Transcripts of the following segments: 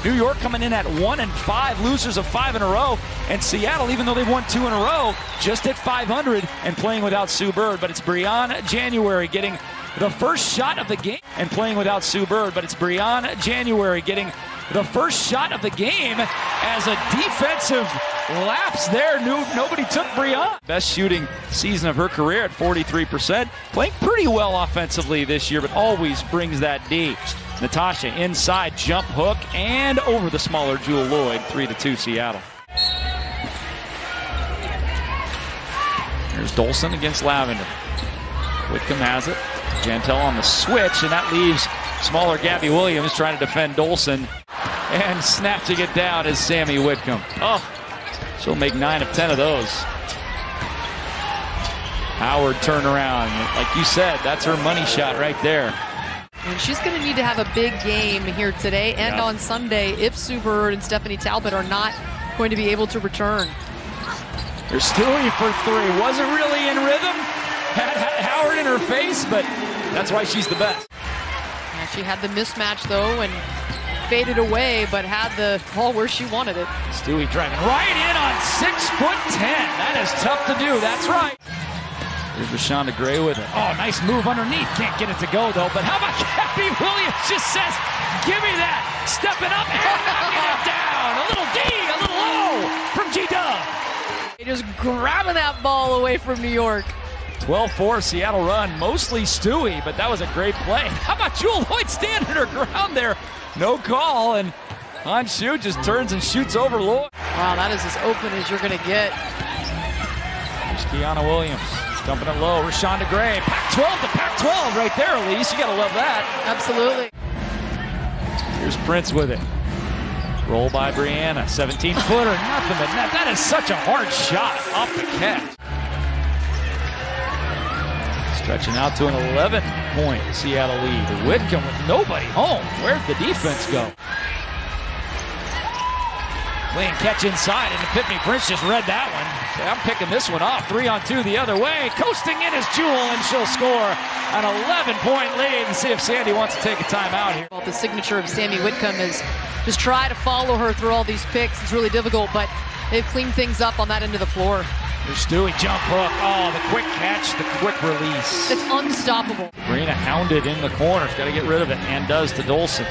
New York coming in at 1-5, losers of 5 in a row. And Seattle, even though they've won 2 in a row, just at 500 and playing without Sue Bird. But it's Breann January getting the first shot of the game and playing without Sue Bird. But it's Breann January getting the first shot of the game as a defensive lapse there. Nobody took Breann. Best shooting season of her career at 43%. Playing pretty well offensively this year, but always brings that D. Natasha inside, jump hook, and over the smaller Jewel Lloyd. 3-2 Seattle. Here's Dolson against Lavender. Whitcomb has it. Jantel on the switch, and that leaves smaller Gabby Williams trying to defend Dolson. And snatching it down is Sammy Whitcomb. Oh, she'll make 9 of 10 of those. Howard turnaround. Like you said, that's her money shot right there. And she's going to need to have a big game here today and on Sunday if Sue Bird and Stephanie Talbot are not going to be able to return. There's Stewie for 3. Wasn't really in rhythm. Had Howard in her face, but that's why she's the best. Yeah, she had the mismatch, though, and faded away, but had the ball where she wanted it. Stewie driving right in on 6'10". That is tough to do. That's right. Here's Rashonda Gray with it. Oh, nice move underneath. Can't get it to go, though. But how about Gabby Williams just says, give me that. Stepping up and knocking it down. A little D, a little O from G-Dub. Just grabbing that ball away from New York. 12-4 Seattle run. Mostly Stewie, but that was a great play. How about Jewel Lloyd standing her ground there? No call, and Han Shu just turns and shoots over Lloyd. Wow, that is as open as you're going to get. There's Kiana Williams. Dumping it low. Rashonda Gray. Pac-12 to Pac-12 right there, Elise. You got to love that. Absolutely. Here's Prince with it. Roll by Brianna. 17-footer. Nothing but net. That is such a hard shot off the catch. Stretching out to an 11-point Seattle lead. Whitcomb with nobody home. Where'd the defense go? Lane catch inside, and Epiphany Prince just read that one. I'm picking this one off. 3-on-2 the other way. Coasting in is Jewel, and she'll score an 11-point lead. And see if Sandy wants to take a timeout here. Well, the signature of Sammy Whitcomb is just try to follow her through all these picks. It's really difficult, but they've cleaned things up on that end of the floor. There's Stewie, jump hook. Oh, the quick catch, the quick release. It's unstoppable. Marina hounded in the corner. Got to get rid of it, and does to Dolson.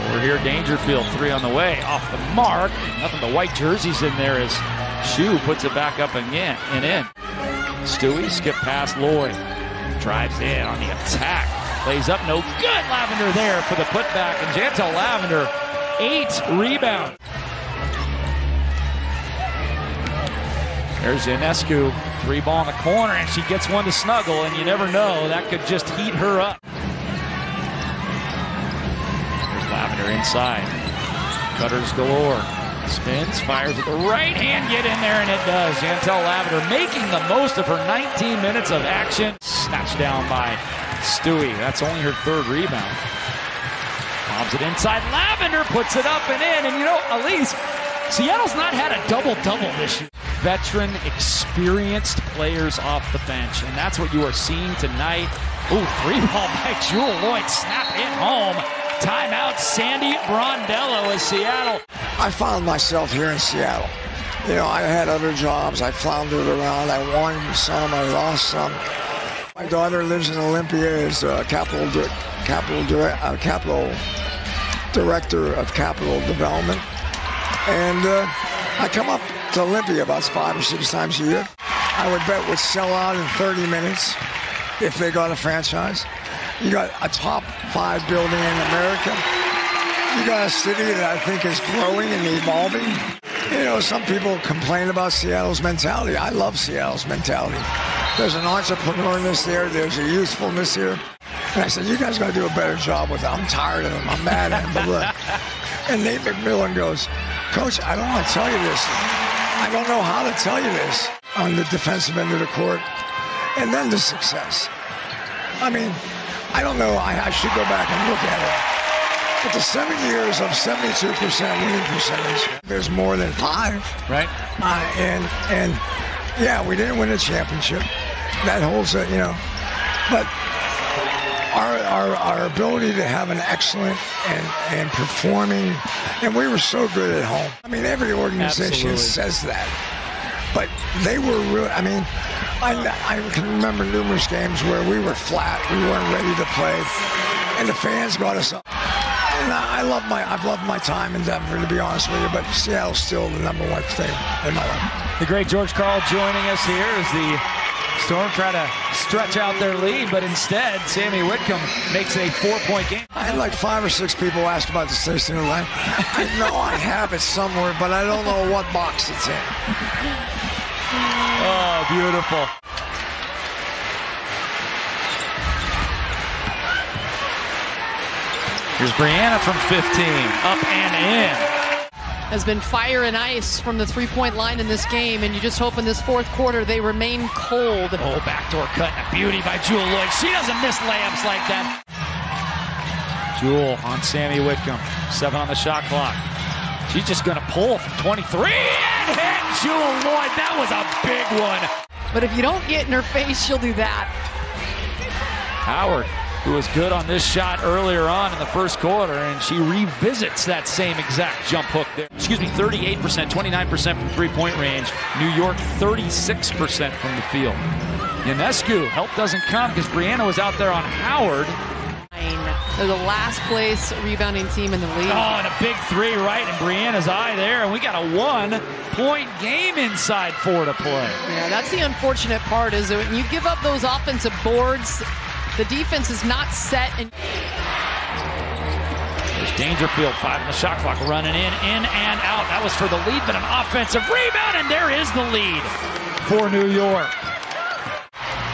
Over here, Dangerfield, 3 on the way. Off the mark. Nothing but white jerseys in there as Shu puts it back up again and in. Stewie, skip past Lloyd. Drives in on the attack. Lays up, no good. Lavender there for the putback. And Jantel Lavender, 8 rebounds. There's Ionescu, 3-ball in the corner, and she gets one to snuggle, and you never know, that could just heat her up. There's Lavender inside. Cutters galore. Spins, fires at the right hand, get in there, and it does. Jantel Lavender making the most of her 19 minutes of action. Snatched down by Stewie. That's only her 3rd rebound. Lobs it inside. Lavender puts it up and in, and you know, Elise, Seattle's not had a double-double this year. Veteran, experienced players off the bench, and that's what you are seeing tonight. Ooh, 3-ball by Jewel Lloyd, snap it home. Timeout, Sandy Brondello as Seattle. I found myself here in Seattle. You know, I had other jobs. I floundered around. I won some, I lost some. My daughter lives in Olympia, is capital director of capital development. And I come up to Olympia about 5 or 6 times a year. I would bet would sell out in 30 minutes if they got a franchise. You got a top 5 building in America. You got a city that I think is growing and evolving. You know, some people complain about Seattle's mentality. I love Seattle's mentality. There's an entrepreneurness there. There's a youthfulness here. And I said, you guys got to do a better job with it. I'm tired of them. I'm mad at them. Blah, blah. And Nate McMillan goes, Coach, I don't want to tell you this. I don't know how to tell you this on the defensive end of the court. And then the success. I mean, I don't know. I should go back and look at it. But the 7 years of 72% winning percentage, there's more than 5. Right. And yeah, we didn't win a championship. That holds it, you know. But our ability to have an excellent and performing, and we were so good at home. I mean, every organization says that, but they were really, I mean, I can remember numerous games where we were flat, we weren't ready to play, and the fans got us up. And I've loved my time in Denver, to be honest with you, but Seattle's still the #1 thing in my life. The great George Karl joining us here as the Storm try to stretch out their lead, but instead, Sammy Whitcomb makes a 4-point game. I had like 5 or 6 people ask about the station line. I know I have it somewhere, but I don't know what box it's in. Oh, beautiful. Here's Brianna from 15, up and in. Has been fire and ice from the three-point line in this game, and you just hope in this fourth quarter they remain cold. Oh, backdoor cut, a beauty by Jewel Lloyd. She doesn't miss layups like that. Jewel on Sammy Whitcomb, 7 on the shot clock. She's just gonna pull from 23 and hit Jewel Lloyd. That was a big one. But if you don't get in her face, she'll do that. Howard, who was good on this shot earlier on in the first quarter, and she revisits that same exact jump hook there. 38%, 29% from three-point range. New York, 36% from the field. Ionescu, help doesn't come because Brianna was out there on Howard. They're the last place rebounding team in the league. Oh, and a big 3 right in Brianna's eye there, and we got a 1-point game inside 4 to play. Yeah, that's the unfortunate part, is that when you give up those offensive boards, the defense is not set. And there's Dangerfield, 5 on the shot clock, running in and out. That was for the lead, but an offensive rebound, and there is the lead for New York.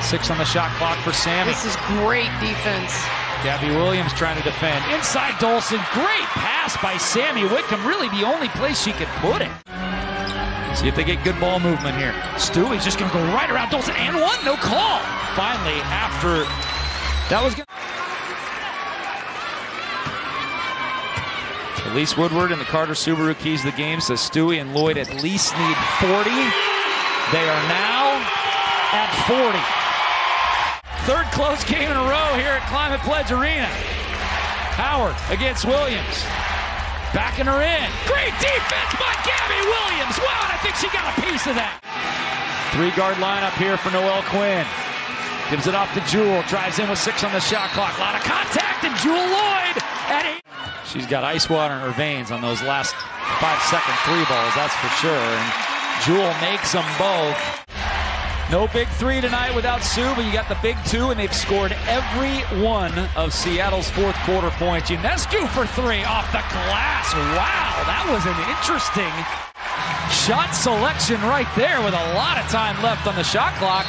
6 on the shot clock for Sammy. This is great defense. Gabby Williams trying to defend. Inside Dolson, great pass by Sammy Whitcomb, really the only place she could put it. See if they get good ball movement here. Stewie's just going to go right around Dolson, and one, no call. Finally, after that was good. Elise Woodward and the Carter Subaru keys the game, says Stewie and Lloyd at least need 40. They are now at 40. Third close game in a row here at Climate Pledge Arena. Howard against Williams. Backing her in. Great defense by Gabby Williams. Wow, and I think she got a piece of that. 3-guard lineup here for Noelle Quinn. Gives it off to Jewel. Drives in with 6 on the shot clock. A lot of contact, and Jewel Lloyd at 8. She's got ice water in her veins on those last 5-second 3 balls, that's for sure. And Jewel makes them both. No big 3 tonight without Sue, but you got the big 2, and they've scored every one of Seattle's fourth quarter points. Ionescu for 3 off the glass. Wow, that was an interesting shot selection right there with a lot of time left on the shot clock.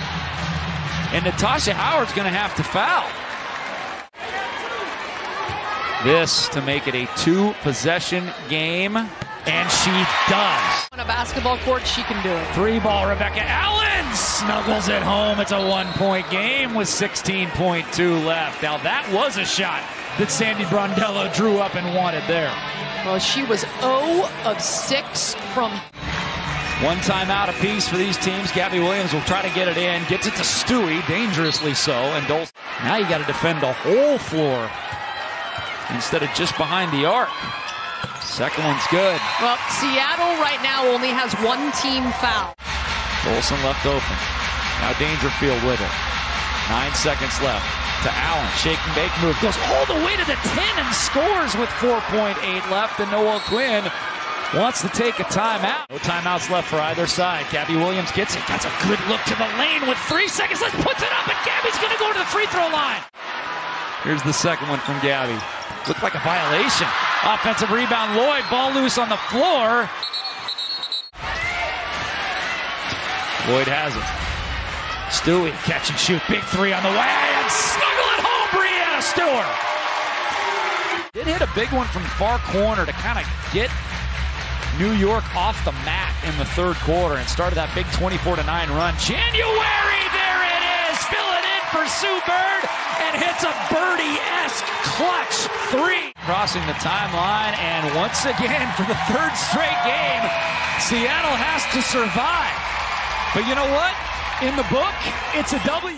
And Natasha Howard's going to have to foul. This to make it a 2-possession game, and she does. On a basketball court, she can do it. 3-ball, Rebecca Allen snuggles it home. It's a 1-point game with 16.2 left. Now that was a shot that Sandy Brondello drew up and wanted there. Well, she was 0 of 6 from... 1 timeout apiece for these teams. Gabby Williams will try to get it in. Gets it to Stewie, dangerously so. And Dolson. Now you got to defend the whole floor instead of just behind the arc. Second one's good. Well, Seattle right now only has 1 team foul. Dolson left open. Now Dangerfield with it. 9 seconds left to Allen. Shake and bake move. Goes all the way to the 10 and scores with 4.8 left. And Noelle Quinn wants to take a timeout. No timeouts left for either side. Gabby Williams gets it. That's a good look to the lane with 3 seconds left. Puts it up, and Gabby's going to go to the free throw line. Here's the second one from Gabby. Looked like a violation. Offensive rebound, Lloyd. Ball loose on the floor. Lloyd has it. Stewie, catch and shoot. Big 3 on the way. And snuggle it home, Brianna Stewart. Did hit a big one from far corner to kind of get New York off the mat in the third quarter and started that big 24-9 run. January, there it is. Fill it in for Sue Bird and hits a birdie-esque clutch 3. Crossing the timeline, and once again for the 3rd straight game, Seattle has to survive. But you know what? In the book, it's a W.